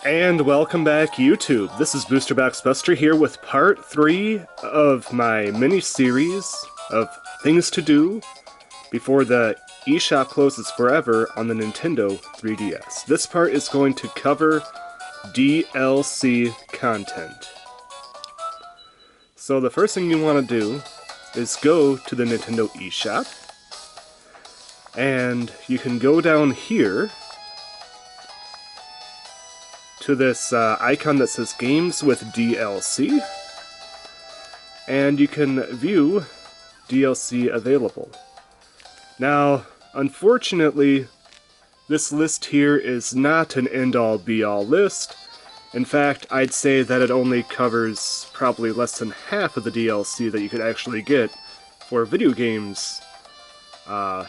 And welcome back, YouTube. This is Booster Box Buster here with part 3 of my mini-series of things to do before the eShop closes forever on the Nintendo 3DS. This part is going to cover DLC content. So the first thing you want to do is go to the Nintendo eShop, and you can go down here to this icon that says Games with DLC, and you can view DLC available. Now, unfortunately, this list here is not an end-all be-all list. In fact, I'd say that it only covers probably less than half of the DLC that you could actually get for video games for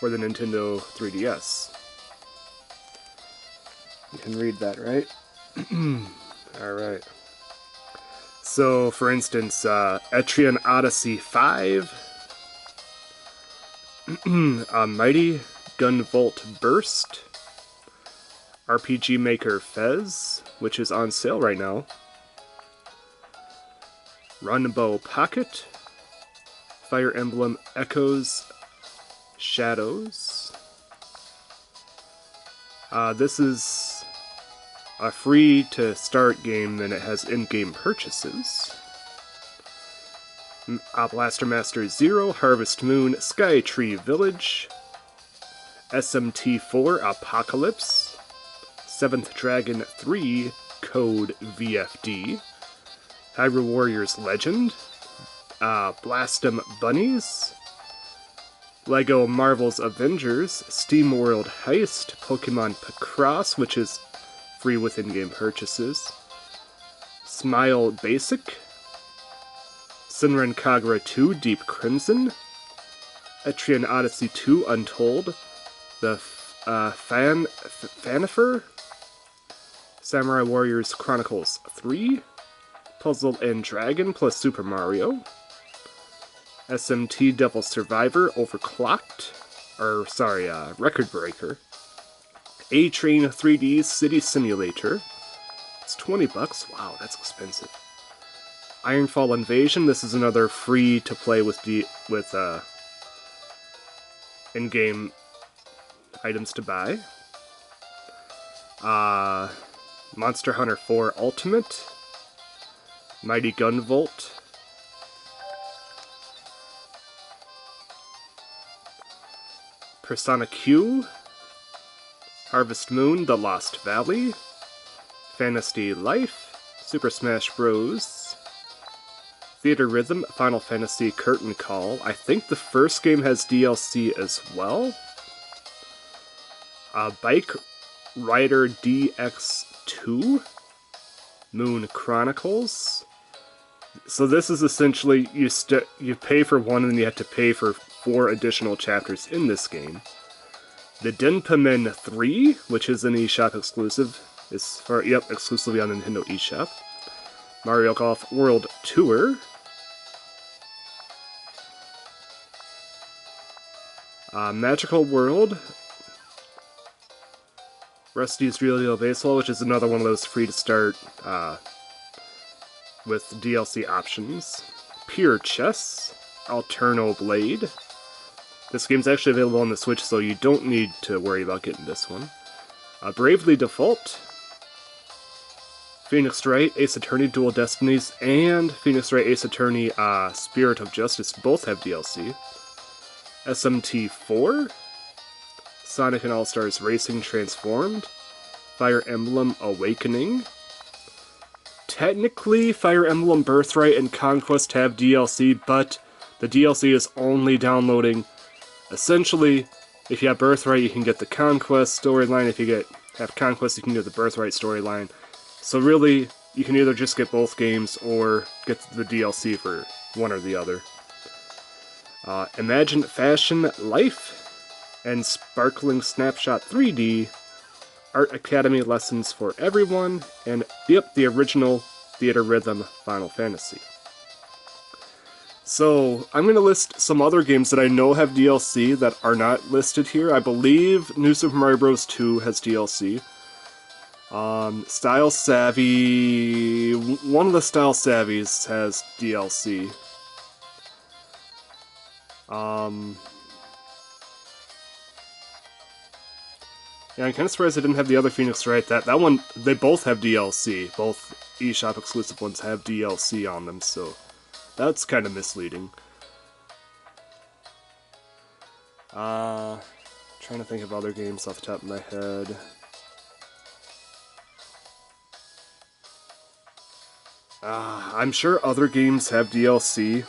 the Nintendo 3DS. You can read that, right? Alright. So, for instance, Etrian Odyssey 5, Mighty Gunvolt Burst, RPG Maker Fez, which is on sale right now, Runbow Pocket, Fire Emblem Echoes Shadows. This is a free-to-start game, and it has in-game purchases. Blaster Master Zero, Harvest Moon, Sky Tree Village, SMT4 Apocalypse, 7th Dragon 3 Code VFD, Hyrule Warriors Legend, Blastem Bunnies, Lego Marvel's Avengers, SteamWorld Heist, Pokemon Picross, which is free with in-game purchases, Smile Basic, Senran Kagura 2 Deep Crimson, Etrian Odyssey 2 Untold, the Fanifer, Samurai Warriors Chronicles 3, Puzzle and Dragon plus Super Mario, SMT Devil Survivor Overclocked, Record Breaker, A-Train 3D City Simulator. It's $20. Wow, that's expensive. Ironfall Invasion. This is another free to play with in-game items to buy. Monster Hunter 4 Ultimate, Mighty Gunvolt, Persona Q, Harvest Moon, The Lost Valley, Fantasy Life, Super Smash Bros., Theater Rhythm, Final Fantasy Curtain Call. I think the first game has DLC as well. Bike Rider DX2, Moon Chronicles. So this is essentially, you pay for one and then you have to pay for 4 additional chapters in this game. The Denpamen 3, which is an eShop exclusive, is exclusively on the Nintendo eShop. Mario Golf World Tour. Magical World. Rusty's Real Deal Baseball, which is another one of those free to start with DLC options. Pure Chess. Alterno Blade. This game's actually available on the Switch, so you don't need to worry about getting this one. Bravely Default, Phoenix Wright, Ace Attorney Dual Destinies, and Phoenix Wright Ace Attorney Spirit of Justice both have DLC. SMT4, Sonic and All-Stars Racing Transformed, Fire Emblem Awakening. Technically, Fire Emblem Birthright and Conquest have DLC, but the DLC is only downloading. Essentially, if you have Birthright, you can get the Conquest storyline. If you have Conquest, you can get the Birthright storyline. So really, you can either just get both games or get the DLC for one or the other. Imagine Fashion Life and Sparkling Snapshot 3D, Art Academy Lessons for Everyone, and the original Theater Rhythm Final Fantasy. So, I'm going to list some other games that I know have DLC that are not listed here. I believe New Super Mario Bros. 2 has DLC. Style Savvy... One of the Style Savvies has DLC. Yeah, I'm kind of surprised they didn't have the other Phoenix Wright. That one, they both have DLC. Both eShop exclusive ones have DLC on them, so that's kind of misleading. Trying to think of other games off the top of my head. I'm sure other games have DLC.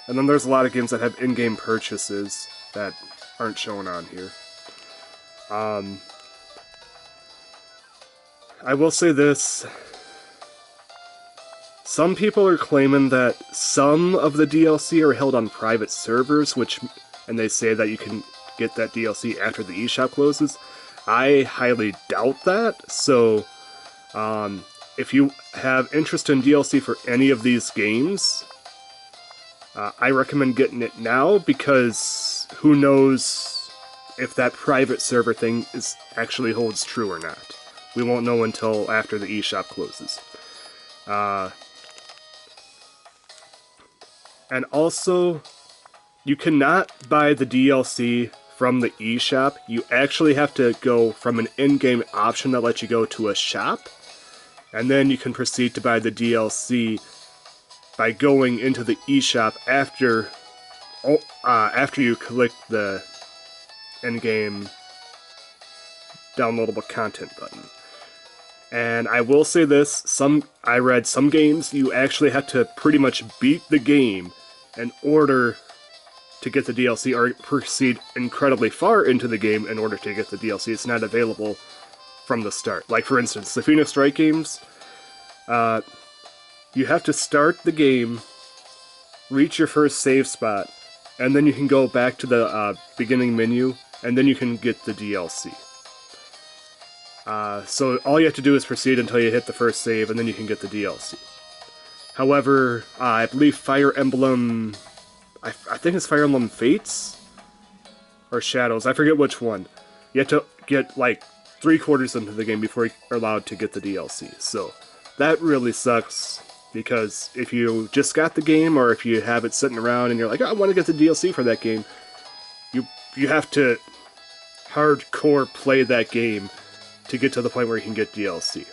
And then there's a lot of games that have in-game purchases that aren't shown on here. I will say this. Some people are claiming that some of the DLC are held on private servers, and they say that you can get that DLC after the eShop closes. I highly doubt that, so if you have interest in DLC for any of these games, I recommend getting it now, because who knows if that private server thing actually holds true or not. We won't know until after the eShop closes. And also, you cannot buy the DLC from the eShop. You actually have to go from an in-game option that lets you go to a shop, and then you can proceed to buy the DLC by going into the eShop after you click the in-game downloadable content button. And I will say this, I read some games you actually have to pretty much beat the game in order to get the DLC, or proceed incredibly far into the game in order to get the DLC. It's not available from the start. Like, for instance, the Phoenix Wright games, you have to start the game, reach your first save spot, and then you can go back to the beginning menu, and then you can get the DLC. So all you have to do is proceed until you hit the first save, and then you can get the DLC. However, I believe Fire Emblem... I think it's Fire Emblem Fates? Or Shadows, I forget which one. You have to get, like, 3/4 into the game before you're allowed to get the DLC. So, that really sucks, because if you just got the game, or if you have it sitting around and you're like, oh, I want to get the DLC for that game, you have to hardcore play that game to get to the point where you can get DLC.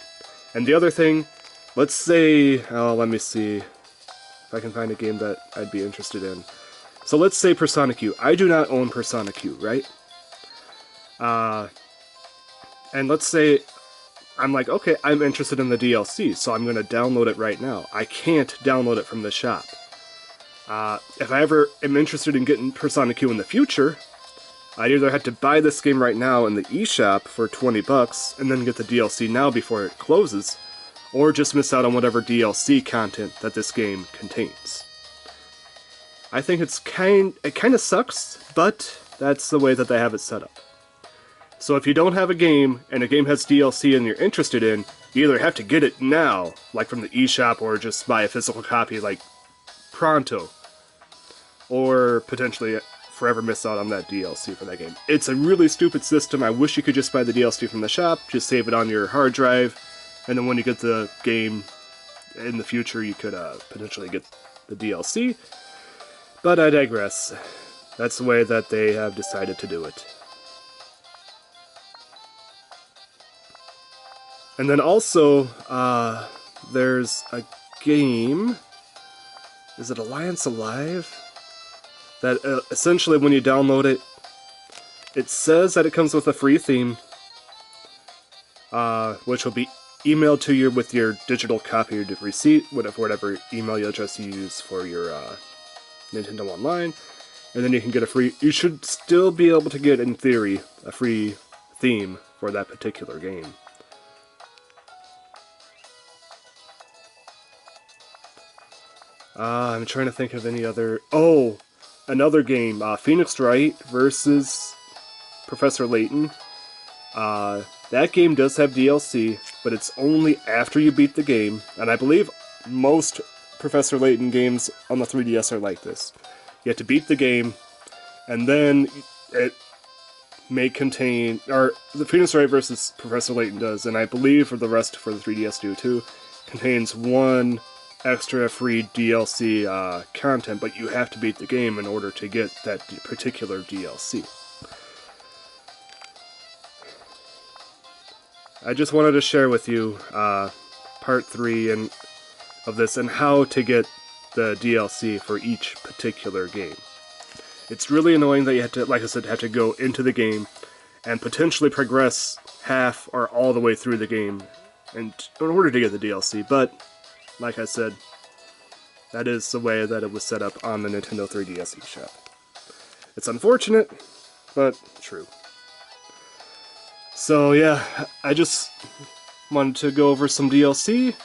And the other thing, let's say, let me see if I can find a game that I'd be interested in. So let's say Persona Q. I do not own Persona Q, right? And let's say I'm like, okay, I'm interested in the DLC, so I'm going to download it right now. I can't download it from the shop. If I ever am interested in getting Persona Q in the future, I'd either have to buy this game right now in the eShop for $20 and then get the DLC now before it closes, or just miss out on whatever DLC content that this game contains. I think it kind of sucks, but that's the way that they have it set up. So if you don't have a game, and a game has DLC and you're interested in, you either have to get it now, like from the eShop, or just buy a physical copy, like, pronto. Or potentially forever miss out on that DLC for that game. It's a really stupid system. I wish you could just buy the DLC from the shop, just save it on your hard drive, and then when you get the game in the future, you could potentially get the DLC. But I digress. That's the way that they have decided to do it. And then also, there's a game, is it Alliance Alive? That essentially when you download it, it says that it comes with a free theme, which will be emailed to you with your digital copy or receipt, whatever email address you use for your Nintendo Online, and then you can get a free, you should still be able to get, in theory, a free theme for that particular game. I'm trying to think of any other... Oh! Another game, Phoenix Wright versus Professor Layton. That game does have DLC, but it's only after you beat the game, and I believe most Professor Layton games on the 3DS are like this. You have to beat the game, and then may contain, or the Phoenix Wright versus Professor Layton does, and I believe for the rest for the 3DS do too, contains one extra free DLC content, but you have to beat the game in order to get that particular DLC. I just wanted to share with you part 3 of this and how to get the DLC for each particular game. It's really annoying that you have to, like I said, have to go into the game and potentially progress half or all the way through the game in order to get the DLC, but like I said, that is the way that it was set up on the Nintendo 3DS eShop. It's unfortunate, but true. So yeah, I just wanted to go over some DLC.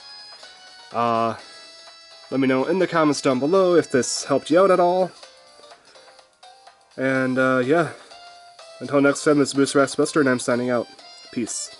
Let me know in the comments down below if this helped you out at all. And yeah, until next time, this is Booster Buster, and I'm signing out. Peace.